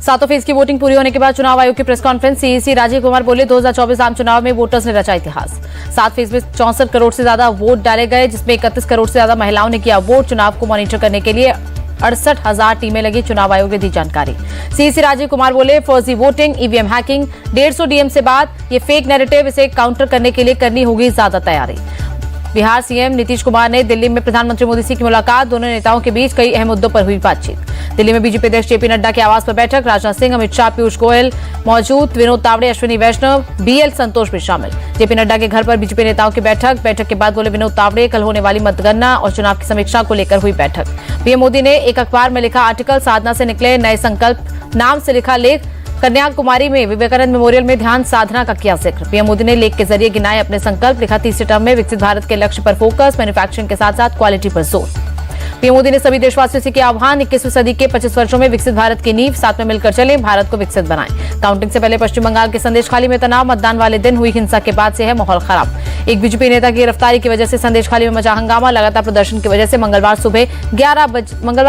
7 phase की voting पूरी होने के बाद चुनाव आयोग की press conference. CEC Rajiv Kumar बोले 2024 आम चुनाव में वोटर्स ने रचा इतिहास। 7 फेज में 64 करोड़ से ज्यादा वोट डाले गए, जिसमें 31 करोड़ से ज्यादा महिलाओं ने किया वोट। चुनाव को मॉनिटर करने के लिए 68,000 टीमें लगी, चुनाव आयोग ने दी जानकारी। सीईसी राजीव कुमार बोले फर्जी वोटिंग, ईवीएम हैकिंग, 150 डीएम से बाद ये फेक नैरेटिव, इसे काउंटर करने के लिए करनी होगी ज्यादा तैयारी। बिहार सीएम नीतीश कुमार ने दिल्ली में प्रधानमंत्री मोदी से की मुलाकात। दोनों नेताओं के बीच कई अहम मुद्दों पर हुई बातचीत। दिल्ली में बीजेपी अध्यक्ष जेपी नड्डा के आवास पर बैठक। राजनाथ सिंह, अमित शाह, पीयूष गोयल मौजूद। विनोद तावड़े, अश्विनी वैष्णव, बीएल संतोष भी शामिल। जेपी नड्डा के घर पर बीजेपी नेताओं की बैठक के बाद बोले विनोद तावड़े कल होने वाली मतगणना और चुनाव की समीक्षा को लेकर हुई बैठक। पीएम मोदी ने एक अखबार में लिखा आर्टिकल, साधना से निकले नए संकल्प नाम से लिखा लेख। कन्याकुमारी में विवेकानंद मेमोरियल में ध्यान साधना का किया जिक्र। पीएम मोदी ने लेख के जरिए गिनाए अपने संकल्प। लिखा तीसरे टर्म में विकसित भारत के लक्ष्य पर फोकस, मैन्युफैक्चरिंग के साथ साथ क्वालिटी पर जोर। पीएम मोदी ने सभी देशवासियों से किया आह्वान, 21वीं सदी के 25 वर्षों में विकसित भारत की नींव, साथ में मिलकर चलें, भारत को विकसित बनाएं। काउंटिंग से पहले पश्चिम बंगाल के संदेशखाली में तनाव। मतदान वाले दिन हुई हिंसा के बाद से है माहौल खराब। एक बीजेपी नेता की गिरफ्तारी की वजह से संदेशखाली में मचा हंगामा। लगातार प्रदर्शन की वजह से मंगलवार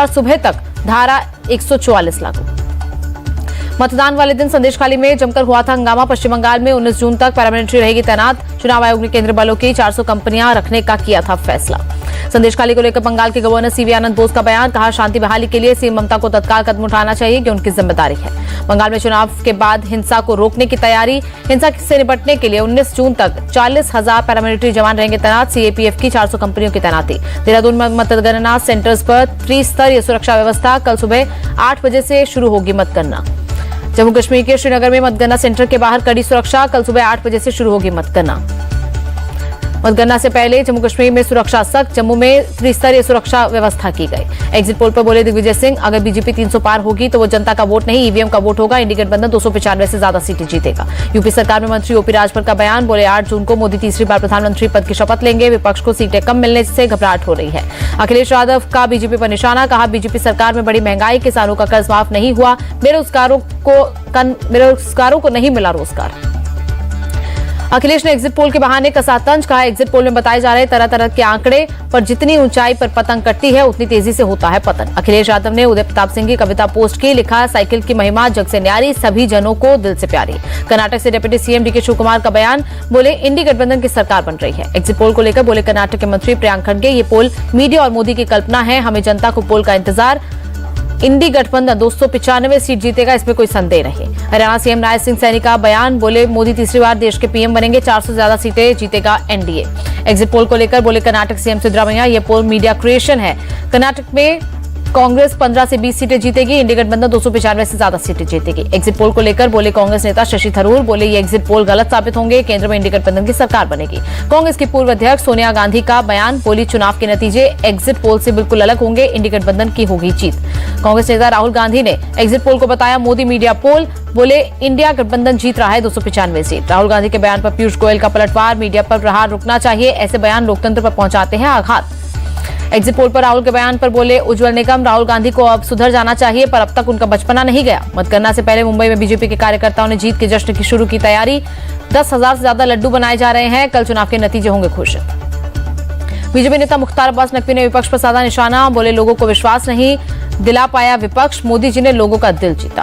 सुबह तक धारा 144 लागू। मतदान वाले दिन संदेशखाली में जमकर हुआ था हंगामा। पश्चिम बंगाल में 19 जून तक पैरामिलिट्री रहेगी तैनात। चुनाव आयोग ने केंद्रीय बलों की 400 कंपनियां रखने का किया था फैसला। संदेशखाली को लेकर बंगाल के गवर्नर सीवी आनंद बोस का बयान। कहा शांति बहाली के लिए सीएम ममता को तत्काल कदम उठाना चाहिए, कि उनकी जिम्मेदारी है। बंगाल में चुनाव के बाद हिंसा को रोकने की तैयारी। हिंसा से निपटने के लिए 19 जून तक 40,000 पैरामिलिट्री जवान रहेंगे तैनात। सीएपीएफ की 400 कंपनियों की तैनाती। देहरादून में मतगणना सेंटर्स पर त्रिस्तरीय सुरक्षा व्यवस्था। कल सुबह 8 बजे से शुरू होगी मतगणना। जम्मू कश्मीर के श्रीनगर में मतगणना सेंटर के बाहर कड़ी सुरक्षा। कल सुबह 8 बजे से शुरू होगी मतगणना। मतगणना से पहले जम्मू कश्मीर में सुरक्षा सख्त। जम्मू में त्रिस्तरीय सुरक्षा व्यवस्था की गई। एग्जिट पोल पर बोले दिग्विजय सिंह, अगर बीजेपी 300 पार होगी तो वो जनता का वोट नहीं, ईवीएम का वोट होगा। इंडी गठबंधन 295 से ज्यादा सीटें जीतेगा। यूपी सरकार में मंत्री ओपी राजभर का बयान। बोले 8 जून को मोदी तीसरी बार प्रधानमंत्री पद की शपथ लेंगे। विपक्ष को सीटें कम मिलने से घबराहट हो रही है। अखिलेश यादव का बीजेपी पर निशाना। कहा बीजेपी सरकार में बड़ी महंगाई, किसानों का कर्ज माफ नहीं हुआ, बेरोजगारों को नहीं मिला रोजगार। अखिलेश ने एग्जिट पोल के बहाने कसा तंज। कहा एग्जिट पोल में बताए जा रहे तरह तरह के आंकड़े पर जितनी ऊंचाई पर पतंग कटती है उतनी तेजी से होता है पतन। अखिलेश यादव ने उदय प्रताप सिंह की कविता पोस्ट की। लिखा साइकिल की महिमा जग से न्यारी, सभी जनों को दिल से प्यारी। कर्नाटक से डिप्टी सीएम डीके शिवकुमार का बयान। बोले इंडी गठबंधन की सरकार बन रही है। एग्जिट पोल को लेकर बोले कर्नाटक के मंत्री प्रियांक खड़गे, ये पोल मीडिया और मोदी की कल्पना है, हमें जनता को पोल का इंतजार। इंडी गठबंधन 295 सीट जीतेगा, इसमें कोई संदेह नहीं। हरियाणा सीएम राज सिंह सैनी का बयान। बोले मोदी तीसरी बार देश के पीएम बनेंगे, 400 से ज्यादा सीटें जीतेगा एनडीए। एग्जिट पोल को लेकर बोले कर्नाटक सीएम सिद्धरामैया, ये पोल मीडिया क्रिएशन है। कर्नाटक में कांग्रेस 15 से 20 सीटें जीतेगी, इंडी गठबंधन 295 से ज्यादा सीटें जीतेगी। एग्जिट पोल को लेकर बोले कांग्रेस नेता शशि थरूर। बोले ये एग्जिट पोल गलत साबित होंगे, केंद्र में इंडी गठबंधन की सरकार बनेगी। कांग्रेस की पूर्व अध्यक्ष सोनिया गांधी का बयान। बोली चुनाव के नतीजे एग्जिट पोल से बिल्कुल अलग होंगे, इंडी गठबंधन की होगी जीत। कांग्रेस नेता राहुल गांधी ने एग्जिट पोल को बताया मोदी मीडिया पोल। बोले इंडिया गठबंधन जीत रहा है 295 सीट। राहुल गांधी के बयान पर पीयूष गोयल का पलटवार। मीडिया पर प्रहार रुकना चाहिए, ऐसे बयान लोकतंत्र पर पहुंचाते हैं आघात। एग्जिट पोल पर राहुल के बयान पर बोले उज्जवल निगम, राहुल गांधी को अब सुधर जाना चाहिए, पर अब तक उनका बचपना नहीं गया। मतगणना से पहले मुंबई में बीजेपी के कार्यकर्ताओं ने जीत के जश्न की शुरू की तैयारी। 10,000 से ज्यादा लड्डू बनाए जा रहे हैं। कल चुनाव के नतीजे होंगे घोषित। बीजेपी नेता मुख्तार अब्बास नकवी ने विपक्ष पर साधा निशाना। बोले लोगों को विश्वास नहीं दिला पाया विपक्ष, मोदी जी ने लोगों का दिल जीता।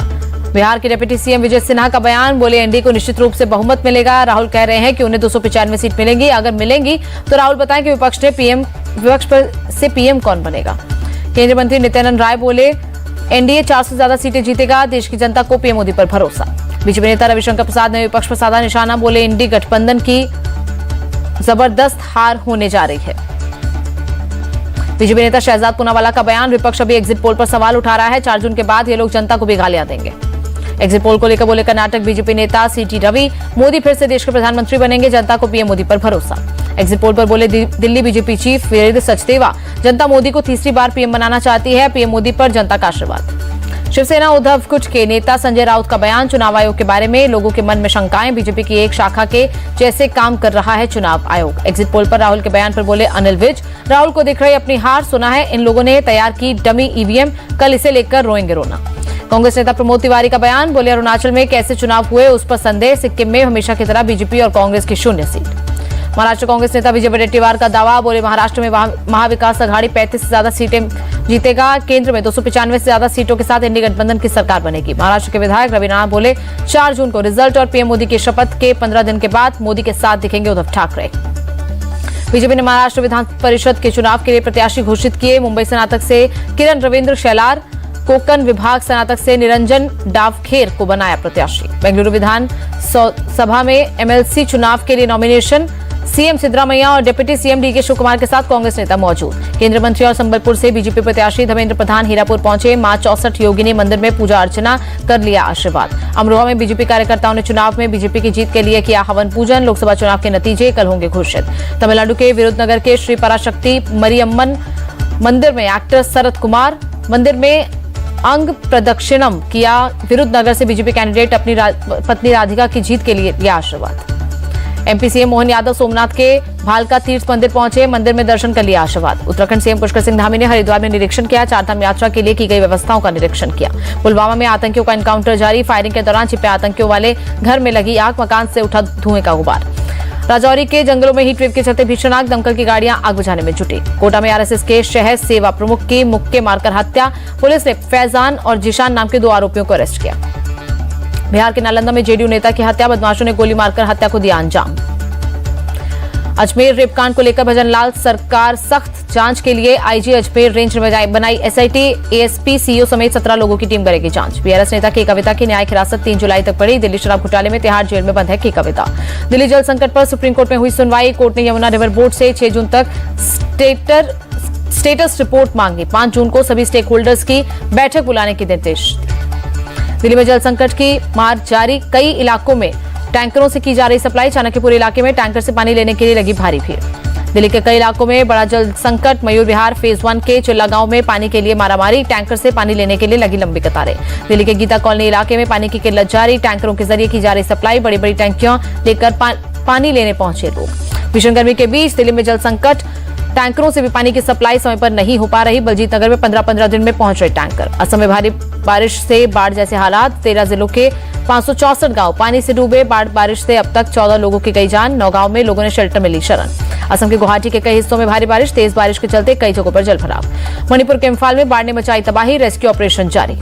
बिहार के डिप्टी सीएम विजय सिन्हा का बयान। बोले एनडीए को निश्चित रूप से बहुमत मिलेगा। राहुल कह रहे हैं कि उन्हें 295 सीट मिलेंगी। अगर मिलेंगी तो राहुल बताएं कि विपक्ष पर से पीएम कौन बनेगा। केंद्रीय मंत्री नित्यानंद राय बोले एनडीए 400 से ज्यादा सीटें जीतेगा, देश की जनता को पीएम मोदी पर भरोसा। बीजेपी नेता रविशंकर प्रसाद ने विपक्ष पर साधा निशाना। बोले इंडी गठबंधन की जबरदस्त हार होने जा रही है। बीजेपी नेता शहजाद पूनावाला का बयान। विपक्ष अभी एग्जिट पोल पर सवाल उठा रहा है, 4 जून के बाद ये लोग जनता को भी गालियां देंगे। एग्जिट पोल को लेकर बोले कर्नाटक बीजेपी नेता सीटी रवि, मोदी फिर से देश के प्रधानमंत्री बनेंगे, जनता को पीएम मोदी पर भरोसा। एग्जिट पोल पर बोले दिल्ली बीजेपी चीफ वीरेंद्र सचदेवा, जनता मोदी को तीसरी बार पीएम बनाना चाहती है, पीएम मोदी पर जनता का आशीर्वाद। शिवसेना उद्धव गुट के नेता संजय राउत का बयान। चुनाव आयोग के बारे में लोगों के मन में शंकाएं, बीजेपी की एक शाखा के जैसे काम कर रहा है चुनाव आयोग। एग्जिट पोल पर राहुल के बयान पर बोले अनिल विज, राहुल को दिख रही अपनी हार, सुना है इन लोगों ने तैयार की डमी ईवीएम, कल इसे लेकर रोएंगे रोना। कांग्रेस नेता प्रमोद तिवारी का बयान। बोले अरुणाचल में कैसे चुनाव हुए उस पर संदेह, सिक्किम में हमेशा की तरह बीजेपी और कांग्रेस की 0 सीट। महाराष्ट्र कांग्रेस नेता विजय वडेट्टीवार का दावा। बोले महाराष्ट्र में महाविकास अघाड़ी 35 से ज्यादा सीटें जीतेगा। केंद्र में 295 से ज्यादा सीटों के साथ इंडी गठबंधन की सरकार बनेगी। महाराष्ट्र के विधायक रवि राणा बोले 4 जून को रिजल्ट और पीएम मोदी की शपथ के 15 दिन के बाद मोदी के साथ दिखेंगे उद्धव ठाकरे। बीजेपी ने महाराष्ट्र विधान परिषद के चुनाव के लिए प्रत्याशी घोषित किए। मुंबई स्नातक से किरण रविंद्र शेलार, कोंकण विभाग स्नातक से निरंजन डावखेर को बनाया प्रत्याशी। बेंगलुरु विधान सभा में एमएलसी चुनाव के लिए नॉमिनेशन। सीएम सिद्धरामैया और डिप्टी सीएम डीके शिवकुमार के साथ कांग्रेस नेता मौजूद। केंद्रीय मंत्री और संबलपुर से बीजेपी प्रत्याशी धर्मेंद्र प्रधान हीरापुर पहुंचे। मां 64 योगिनी मंदिर में पूजा अर्चना कर लिया आशीर्वाद। अमरोहा में बीजेपी कार्यकर्ताओं ने चुनाव में बीजेपी की जीत के लिए किया हवन पूजन। लोकसभा चुनाव के नतीजे कल होंगे घोषित। तमिलनाडु के विरुद्धनगर के श्री पराशक्ति मरियम्मन मंदिर में एक्टर शरद कुमार मंदिर में अंग प्रदक्षिणम किया। विरुद्धनगर से बीजेपी कैंडिडेट अपनी पत्नी राधिका की जीत के लिए लिया आशीर्वाद। एमपी सीएम मोहन यादव सोमनाथ के भालका तीर्थ मंदिर पहुंचे। मंदिर में दर्शन कर लिया आशीर्वाद। उत्तराखंड सीएम पुष्कर सिंह धामी ने हरिद्वार में निरीक्षण किया। चारधाम यात्रा के लिए की गई व्यवस्थाओं का निरीक्षण किया। पुलवामा में आतंकियों का एनकाउंटर जारी। फायरिंग के दौरान छिपे आतंकियों वाले घर में लगी आग। मकान से उठा धुएं का गुबार। राजौरी के जंगलों में हीट वेव के चलते भीषण आग। दमकल की गाड़ियां आग बुझाने में जुटी। कोटा में आरएसएस के शहर सेवा प्रमुख की मुक्के मारकर हत्या। पुलिस ने फैजान और जिशान नाम के 2 आरोपियों को अरेस्ट किया। बिहार के नालंदा में जेडीयू नेता की हत्या। बदमाशों ने गोली मारकर हत्या को दिया अंजाम। अजमेर रेपकांड को लेकर भजन लाल सरकार सख्त जांच के लिए आईजी अजमेर रेंज ने बनाई एसआईटी। एएसपी सीईओ समेत 17 लोगों की टीम करेगी जांच। बीआरएस नेता के कविता की न्यायिक हिरासत 3 जुलाई तक बढ़ी। दिल्ली शराब घोटाले में तिहाड़ जेल में बंद है के कविता। दिल्ली जल संकट पर सुप्रीम कोर्ट में हुई सुनवाई। कोर्ट ने यमुना रिवर बोर्ड से 6 जून तक स्टेटस रिपोर्ट मांगी। 5 जून को सभी स्टेक होल्डर्स की बैठक बुलाने के निर्देश। दिल्ली में जल संकट की मार जारी। कई इलाकों में टैंकरों से की जा रही सप्लाई। चाणक्यपुर इलाके में टैंकर से पानी लेने के लिए लगी भारी भीड़। दिल्ली के कई इलाकों में बड़ा जल संकट। मयूर विहार फेज 1 के चिल्ला गांव में पानी के लिए मारामारी। टैंकर से पानी लेने के लिए लगी लंबी कतारें। दिल्ली के गीता कॉलोनी इलाके में पानी की किल्लत जारी। टैंकरों के जरिए की जा रही सप्लाई। बड़ी बड़ी टैंकियां लेकर पानी लेने पहुंचे लोग। भीषण गर्मी के बीच दिल्ली में जल संकट। टैंकरों से भी पानी की सप्लाई समय पर नहीं हो पा रही। बलजीत नगर में 15-15 दिन में पहुंच रहे टैंकर। असम में भारी बारिश से बाढ़ जैसे हालात। 13 जिलों के 564 गांव पानी से डूबे। बारिश से अब तक 14 लोगों की गई जान। 9 गांव में लोगों ने शेल्टर में ली शरण। असम के गुवाहाटी के कई हिस्सों में भारी बारिश। तेज बारिश के चलते कई जगहों पर जलभराव। मणिपुर के इम्फाल में बाढ़ ने मचाई तबाही। रेस्क्यू ऑपरेशन जारी।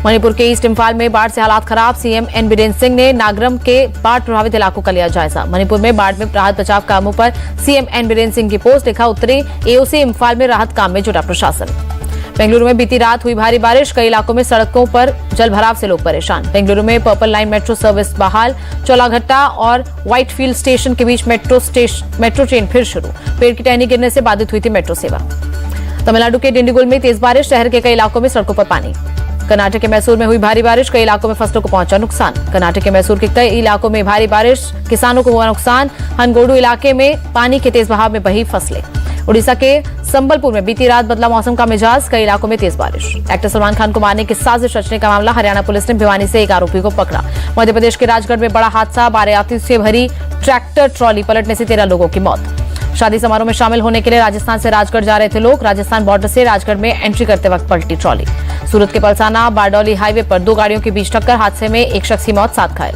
मणिपुर के ईस्ट इम्फाल में बाढ़ से हालात खराब। सीएम एन बीरेन सिंह ने नागरम के बाढ़ प्रभावित इलाकों का लिया जायजा। मणिपुर में बाढ़ में राहत बचाव कामों पर सीएम एन बीरेन सिंह की पोस्ट। लिखा उत्तरी एओसी इम्फाल में राहत काम में जुटा प्रशासन। बेंगलुरु में बीती रात हुई भारी बारिश। कई इलाकों में सड़कों पर जलभराव से लोग परेशान। बेंगलुरु में पर्पल लाइन मेट्रो सर्विस बहाल। चोलाघट्टा और व्हाइटफील्ड स्टेशन के बीच मेट्रो ट्रेन फिर शुरू। पेड़ की टहनी गिरने से बाधित हुई थी मेट्रो सेवा। तमिलनाडु के डिंडीगुल में तेज बारिश। शहर के कई इलाकों में सड़कों पर पानी। कर्नाटक के मैसूर में हुई भारी बारिश। कई इलाकों में फसलों को पहुंचा नुकसान। कर्नाटक के मैसूर के कई इलाकों में भारी बारिश। किसानों को हुआ नुकसान। हनगोडू इलाके में पानी के तेज बहाव में बही फसलें। उड़ीसा के संबलपुर में बीती रात बदला मौसम का मिजाज। कई इलाकों में तेज बारिश। एक्टर सलमान खान को मारने की साजिश रचने का मामला। हरियाणा पुलिस ने भिवानी से एक आरोपी को पकड़ा। मध्य प्रदेश के राजगढ़ में बड़ा हादसा। बारातियों से भरी ट्रैक्टर ट्रॉली पलटने से 13 लोगों की मौत। शादी समारोह में शामिल होने के लिए राजस्थान से राजगढ़ जा रहे थे लोग। राजस्थान बॉर्डर से राजगढ़ में एंट्री करते वक्त पलटी ट्रॉली। सूरत के पलसाना बारडोली हाईवे पर 2 गाड़ियों के बीच टक्कर। हादसे में एक शख्स की मौत, 7 घायल।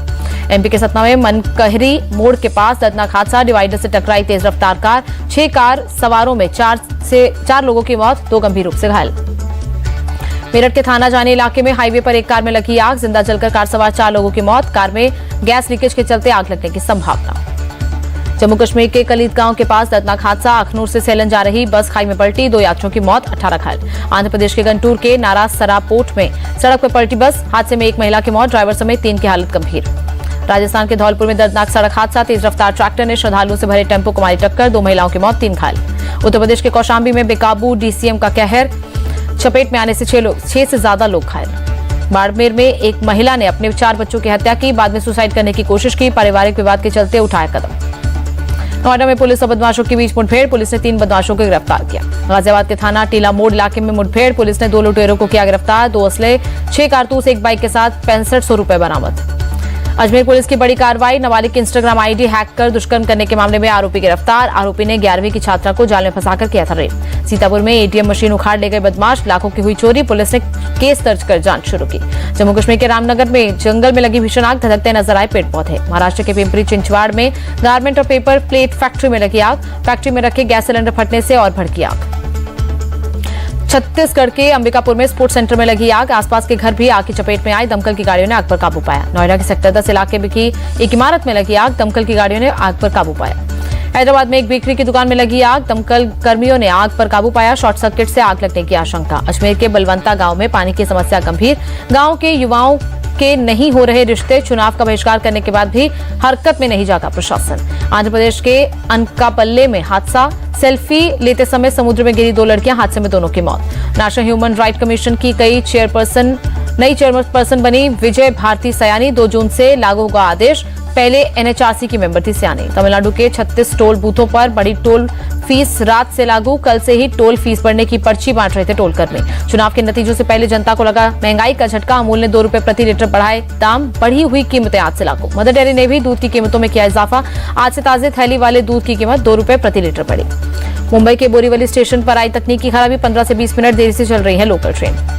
एमपी के सतना में मनकहरी मोड़ के पास दर्दनाक हादसा। डिवाइडर से टकराई तेज रफ्तार कार। 6 कार सवारों में 4 लोगों की मौत, 2 गंभीर रूप से घायल। मेरठ के थाना जाने इलाके में हाईवे पर एक कार में लगी आग। जिंदा जलकर कार सवार 4 लोगों की मौत। कार में गैस लीकेज के चलते आग लगने की संभावना। जम्मू कश्मीर के कलीद गांव के पास दर्दनाक हादसा। अखनूर से सेलन जा रही बस खाई में पलटी। 2 यात्रियों की मौत, 18 घायल। आंध्र प्रदेश के गंटूर के नाराज सरापोट में सड़क पर पलटी बस। हादसे में एक महिला की मौत, ड्राइवर समेत 3 की हालत गंभीर। राजस्थान के धौलपुर में दर्दनाक सड़क हादसा। तेज रफ्तार ट्रैक्टर ने श्रद्धालुओं से भरे टेम्पो को मारी टक्कर। 2 महिलाओं की मौत, 3 घायल। उत्तर प्रदेश के कौशाम्बी में बेकाबू डीसीएम का कहर। चपेट में आने से 6 से ज्यादा लोग घायल। बाड़मेर में एक महिला ने अपने 4 बच्चों की हत्या की। बाद में सुसाइड करने की कोशिश की। पारिवारिक विवाद के चलते उठाया कदम। नोएडा में पुलिस और बदमाशों के बीच मुठभेड़। पुलिस ने 3 बदमाशों को गिरफ्तार किया। गाजियाबाद के थाना टीला मोड़ इलाके में मुठभेड़। पुलिस ने 2 लुटेरों को किया गिरफ्तार। 2 असले, 6 कारतूस, 1 बाइक के साथ 6500 रुपए बरामद। अजमेर पुलिस की बड़ी कार्रवाई। नाबालिग की इंस्टाग्राम आईडी हैक कर दुष्कर्म करने के मामले में आरोपी गिरफ्तार। आरोपी ने 11वीं की छात्रा को जाल में फंसाकर किया था रेप। सीतापुर में एटीएम मशीन उखाड़ ले गए बदमाश। लाखों की हुई चोरी। पुलिस ने केस दर्ज कर जांच शुरू की। जम्मू कश्मीर के रामनगर में जंगल में लगी भीषण आग। धधकते नजर आए पेड़ पौधे। महाराष्ट्र के पिंपरी चिंचवाड़ में गारमेंट और पेपर प्लेट फैक्ट्री में लगी आग। फैक्ट्री में रखे गैस सिलेंडर फटने से और भड़की आग। छत्तीसगढ़ के अंबिकापुर में स्पोर्ट्स सेंटर में लगी आग, आसपास के घर भी आग की चपेट में आए, दमकल की गाड़ियों ने आग पर काबू पाया। नोएडा के सेक्टर 10 इलाके में की एक इमारत में लगी आग, दमकल की गाड़ियों ने आग पर काबू पाया। हैदराबाद में एक बेकरी की दुकान में लगी आग, दमकल कर्मियों ने आग पर काबू पाया, शॉर्ट सर्किट से आग लगने की आशंका। अजमेर के बलवंता गांव में पानी की समस्या गंभीर, गांव के युवाओं के नहीं हो रहे रिश्ते, चुनाव का बहिष्कार करने के बाद भी हरकत में नहीं जागा प्रशासन। आंध्र प्रदेश के अनकापल्ले में हादसा, सेल्फी लेते समय समुद्र में गिरी 2 लड़कियां, हादसे में दोनों की मौत। नेशनल ह्यूमन राइट कमीशन की नई चेयरपर्सन बनी विजय भारती सयानी, 2 जून से लागू होगा आदेश। पहले एनएचआरसी की मेंबर थी सयानी। तमिलनाडु के 36 टोल बूथों पर बड़ी टोल फीस रात से लागू, कल से ही टोल फीस बढ़ने की पर्ची बांट रहे थे टोल कर्मी। चुनाव के नतीजों से पहले जनता को लगा महंगाई का झटका, अमूल ने 2 रुपए प्रति लीटर बढ़ाए दाम, बढ़ी हुई कीमतें आज से लागू। मदर डेयरी ने भी दूध की कीमतों में किया इजाफा, आज से ताजे थैली वाले दूध की कीमत 2 रुपए प्रति लीटर बढ़ी। मुंबई के बोरीवली स्टेशन पर आई तकनीकी खराबी, 15 से 20 मिनट देरी से चल रही है लोकल ट्रेन।